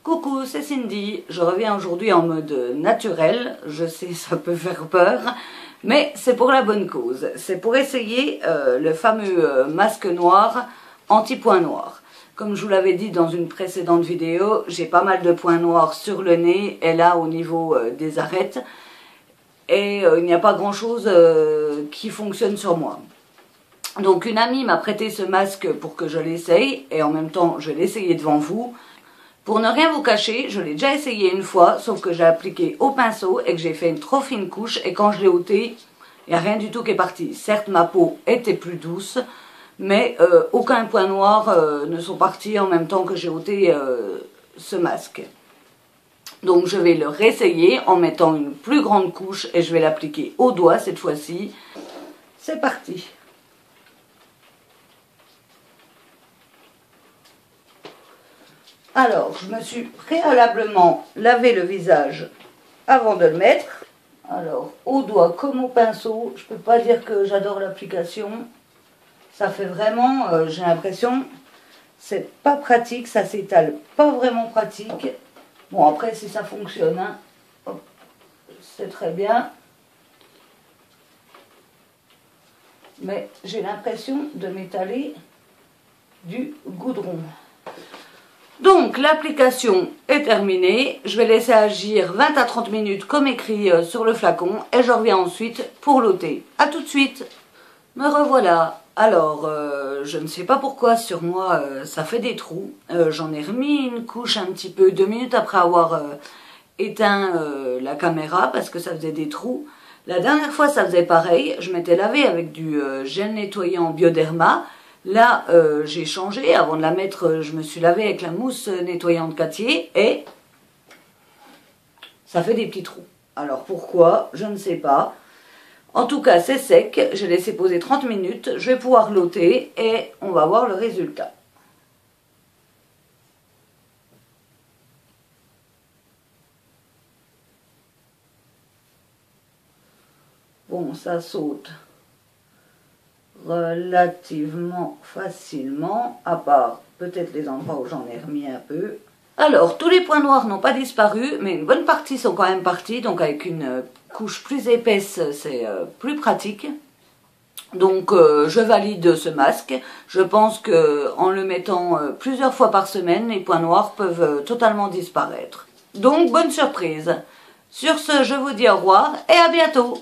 Coucou, c'est Cindy. Je reviens aujourd'hui en mode naturel. Je sais, ça peut faire peur, mais c'est pour la bonne cause. C'est pour essayer le fameux masque noir anti-point noir. Comme je vous l'avais dit dans une précédente vidéo, j'ai pas mal de points noirs sur le nez et là au niveau des arêtes. Et il n'y a pas grand chose qui fonctionne sur moi. Donc une amie m'a prêté ce masque pour que je l'essaye et en même temps je l'ai essayé devant vous. Pour ne rien vous cacher, je l'ai déjà essayé une fois, sauf que j'ai appliqué au pinceau et que j'ai fait une trop fine couche et quand je l'ai ôté, il n'y a rien du tout qui est parti. Certes, ma peau était plus douce, mais aucun point noir ne sont partis en même temps que j'ai ôté ce masque. Donc je vais le réessayer en mettant une plus grande couche et je vais l'appliquer au doigt cette fois-ci. C'est parti! Alors, je me suis préalablement lavé le visage avant de le mettre. Alors, au doigt comme au pinceau, je ne peux pas dire que j'adore l'application. Ça fait vraiment, j'ai l'impression, c'est pas pratique, ça s'étale pas vraiment pratique. Bon, après, si ça fonctionne, hein, c'est très bien. Mais j'ai l'impression de m'étaler du goudron. Donc l'application est terminée, je vais laisser agir 20 à 30 minutes comme écrit sur le flacon et je reviens ensuite pour l'ôter. A tout de suite. Me revoilà. Alors je ne sais pas pourquoi sur moi ça fait des trous. J'en ai remis une couche un petit peu 2 minutes après avoir éteint la caméra parce que ça faisait des trous. La dernière fois ça faisait pareil, je m'étais lavé avec du gel nettoyant Bioderma. Là, j'ai changé. Avant de la mettre, je me suis lavé avec la mousse nettoyante Cattier et ça fait des petits trous. Alors pourquoi? Je ne sais pas. En tout cas, c'est sec. J'ai laissé poser 30 minutes. Je vais pouvoir l'ôter et on va voir le résultat. Bon, ça saute relativement facilement, à part peut-être les endroits où j'en ai remis un peu. Alors, tous les points noirs n'ont pas disparu, mais une bonne partie sont quand même partis, donc avec une couche plus épaisse, c'est plus pratique. Donc, je valide ce masque. Je pense que en le mettant plusieurs fois par semaine, les points noirs peuvent totalement disparaître. Donc, bonne surprise. Sur ce, je vous dis au revoir et à bientôt.